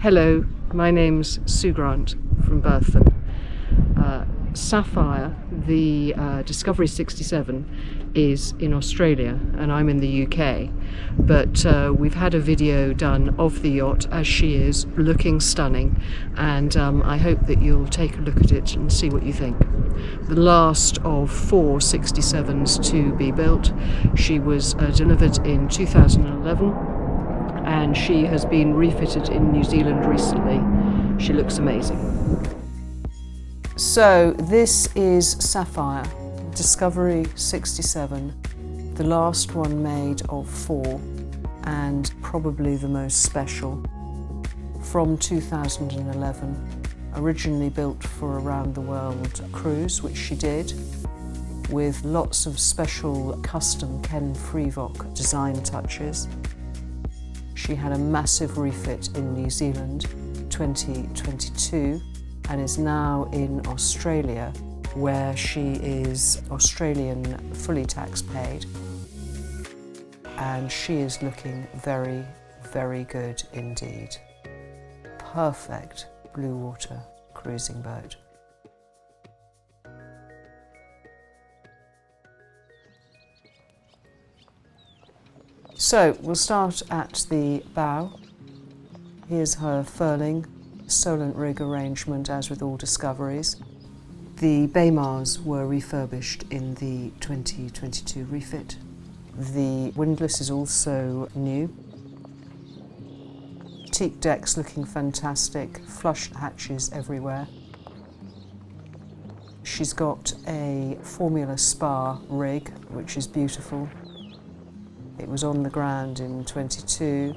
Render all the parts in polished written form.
Hello, my name's Sue Grant from Berthon. Sapphire, the Discovery 67, is in Australia and I'm in the UK, but we've had a video done of the yacht as she is, looking stunning, and I hope that you'll take a look at it and see what you think. The last of 4 67s to be built. She was delivered in 2011 and she has been refitted in New Zealand recently. She looks amazing. So this is Sapphire, Discovery 67, the last one made of 4 and probably the most special, from 2011. Originally built for a round the world cruise, which she did, with lots of special custom Ken Freevock design touches. She had a massive refit in New Zealand 2022 and is now in Australia, where she is Australian fully tax paid, and she is looking very, very good indeed. Perfect blue water cruising boat. So we'll start at the bow. Here's her furling, Solent rig arrangement as with all Discoveries. The Baymars were refurbished in the 2022 refit. The windlass is also new. Teak decks looking fantastic, flush hatches everywhere. She's got a Formula Spa rig, which is beautiful. It was on the ground in 22,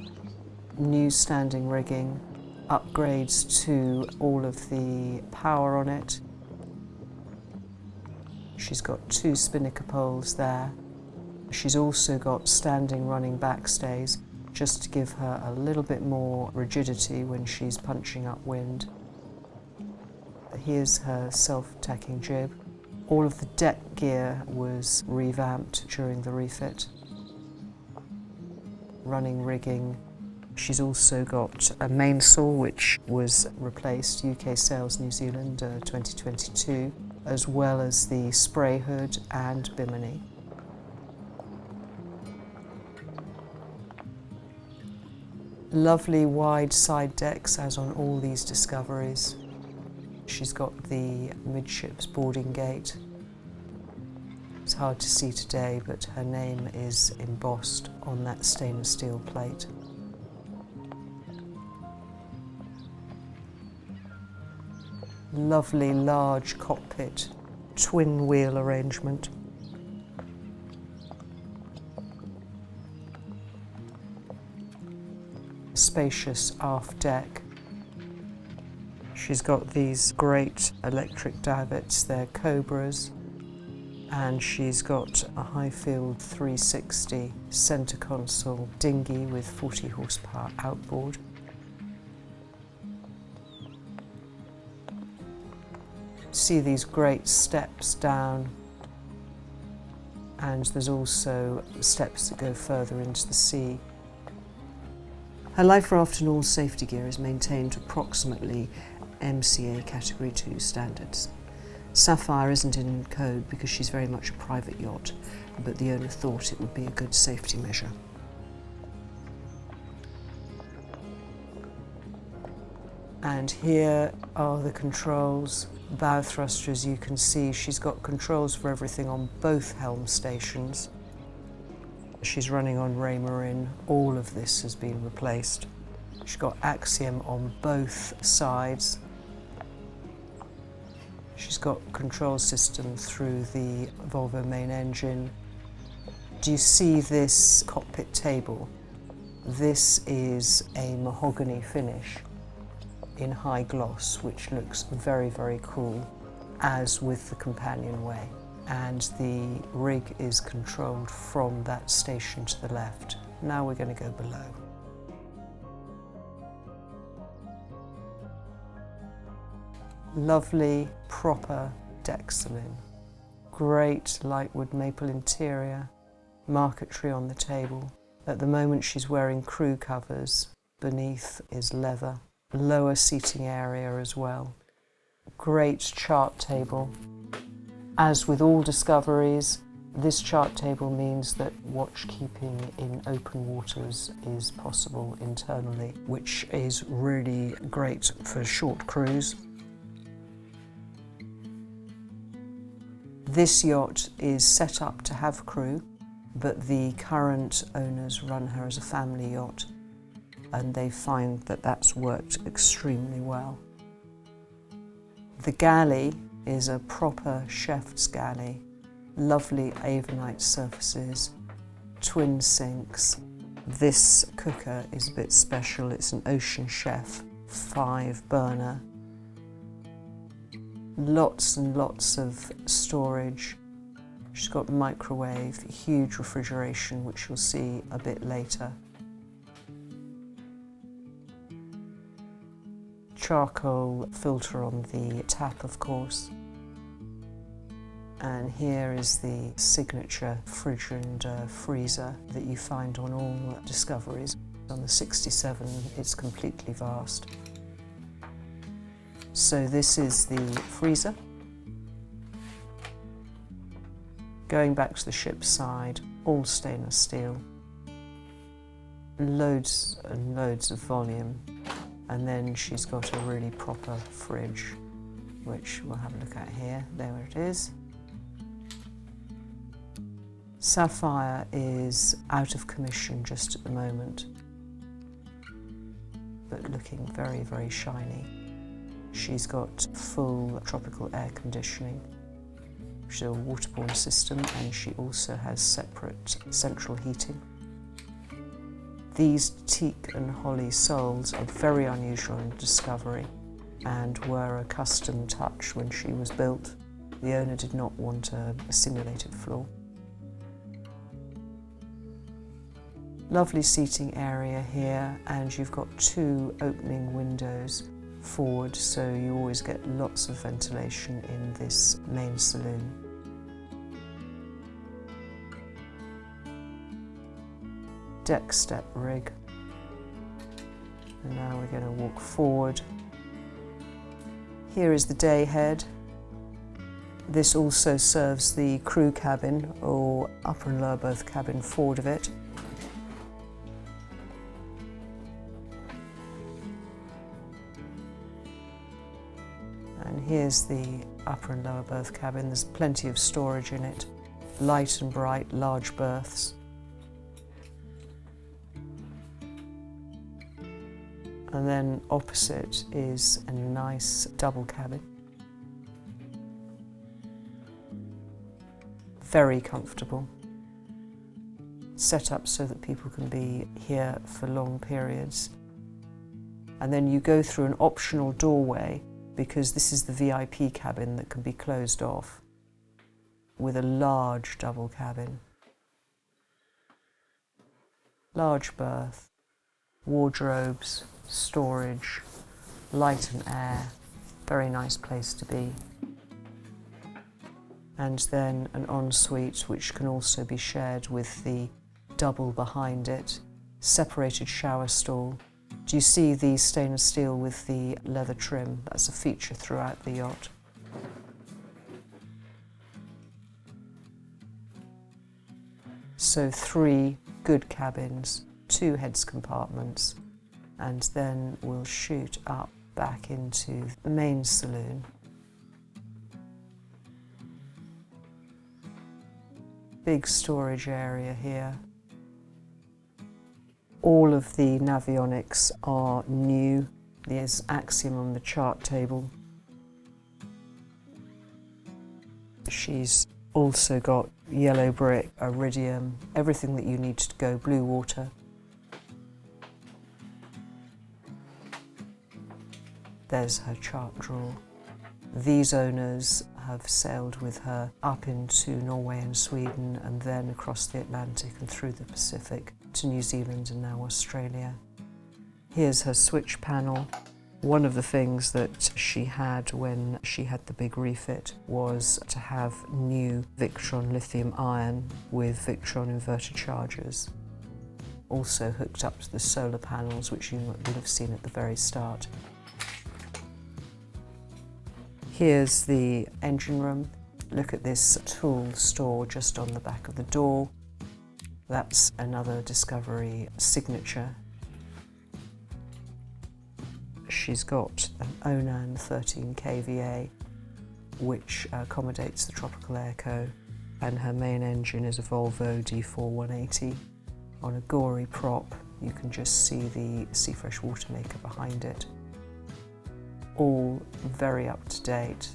new standing rigging, upgrades to all of the power on it. She's got 2 spinnaker poles there. She's also got standing running backstays, just to give her a little bit more rigidity when she's punching up wind. Here's her self-tacking jib. All of the deck gear was revamped during the refit. Running rigging. She's also got a mainsail which was replaced, UK sales New Zealand 2022, as well as the spray hood and bimini. Lovely wide side decks as on all these Discoveries. She's got the midships boarding gate. It's hard to see today, but her name is embossed on that stainless steel plate. Lovely large cockpit, twin wheel arrangement. Spacious aft deck. She's got these great electric davits, they're Cobras, and she's got a Highfield 360 centre console dinghy with 40 horsepower outboard. See these great steps down, and there's also steps that go further into the sea. Her life raft and all safety gear is maintained to approximately MCA Category 2 standards. Sapphire isn't in code because she's very much a private yacht, but the owner thought it would be a good safety measure. And here are the controls. Bow thruster, as you can see, she's got controls for everything on both helm stations. She's running on Raymarine. All of this has been replaced. She's got Axiom on both sides. She's got control system through the Volvo main engine. Do you see this cockpit table? This is a mahogany finish in high gloss, which looks very, very cool, as with the companionway. And the rig is controlled from that station to the left. Now we're going to go below. Lovely, proper deck saloon. Great lightwood maple interior, marquetry on the table. At the moment she's wearing crew covers. Beneath is leather. lower seating area as well. Great chart table. As with all discoveries, this chart table means that watch keeping in open waters is possible internally, which is really great for short cruise. This yacht is set up to have crew, but the current owners run her as a family yacht, and they find that that's worked extremely well. The galley is a proper chef's galley. Lovely avonite surfaces, twin sinks. This cooker is a bit special. It's an Ocean Chef 5 burner. Lots and lots of storage. She's got microwave, huge refrigeration, which you'll see a bit later. Charcoal filter on the tap, of course. And here is the signature fridge and freezer that you find on all discoveries. On the 67, it's completely vast. So this is the freezer. Going back to the ship's side, all stainless steel. Loads and loads of volume. And then she's got a really proper fridge, which we'll have a look at here. There it is. Sapphire is out of commission just at the moment, but looking very, very shiny. She's got full tropical air conditioning. She's a waterborne system, and she also has separate central heating. These teak and holly soles are very unusual in Discovery and were a custom touch when she was built. The owner did not want a simulated floor. Lovely seating area here, and you've got 2 opening windows forward, so you always get lots of ventilation in this main saloon. Deck step rig. And now we're going to walk forward. Here is the day head. This also serves the crew cabin, or upper and lower berth cabin forward of it. And here's the upper and lower berth cabin. There's plenty of storage in it. Light and bright, large berths. And then opposite is a nice double cabin. Very comfortable. Set up so that people can be here for long periods. And then you go through an optional doorway, because this is the VIP cabin that can be closed off, with a large double cabin. Large berth, wardrobes, storage, light and air, very nice place to be. And then an ensuite, which can also be shared with the double behind it, separated shower stall. Do you see the stainless steel with the leather trim? That's a feature throughout the yacht. So 3 good cabins, 2 heads compartments, and then we'll shoot up back into the main saloon. Big storage area here. All of the navionics are new. There's Axiom on the chart table. She's also got yellow brick, iridium, everything that you need to go blue water. There's her chart drawer. These owners have sailed with her up into Norway and Sweden, and then across the Atlantic and through the Pacific to New Zealand and now Australia. Here's her switch panel. One of the things that she had when she had the big refit was to have new Victron lithium ion with Victron inverter chargers. also hooked up to the solar panels, which you would have seen at the very start. Here's the engine room. Look at this tool store just on the back of the door. That's another Discovery signature. She's got an Onan 13 kVA, which accommodates the tropical airco, and her main engine is a Volvo D4 180. On a gory prop, you can just see the Sea Fresh water maker behind it. All very up to date.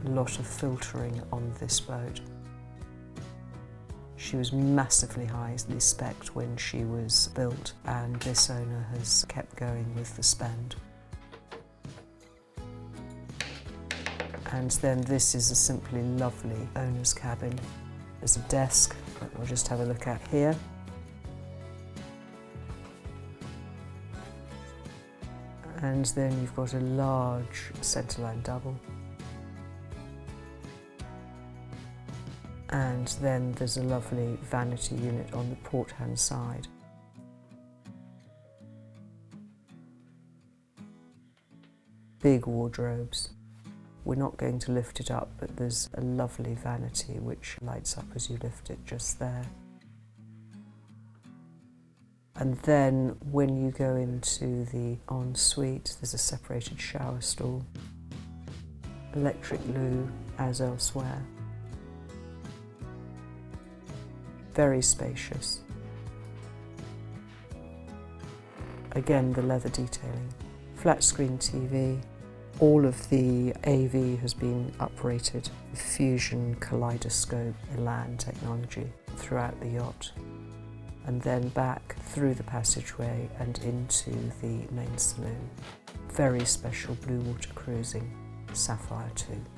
A lot of filtering on this boat. She was massively highly specced when she was built, and this owner has kept going with the spend. And then this is a simply lovely owner's cabin. There's a desk that we'll just have a look at here. And then you've got a large centerline double. And then there's a lovely vanity unit on the port-hand side. Big wardrobes. We're not going to lift it up, but there's a lovely vanity which lights up as you lift it just there. And then when you go into the ensuite, there's a separated shower stall. Electric loo, as elsewhere. Very spacious. Again, the leather detailing. Flat screen TV. All of the AV has been uprated with Fusion Kaleidoscope Elan technology throughout the yacht, and then back through the passageway and into the main saloon. Very special blue water cruising, SAPPHIRE II.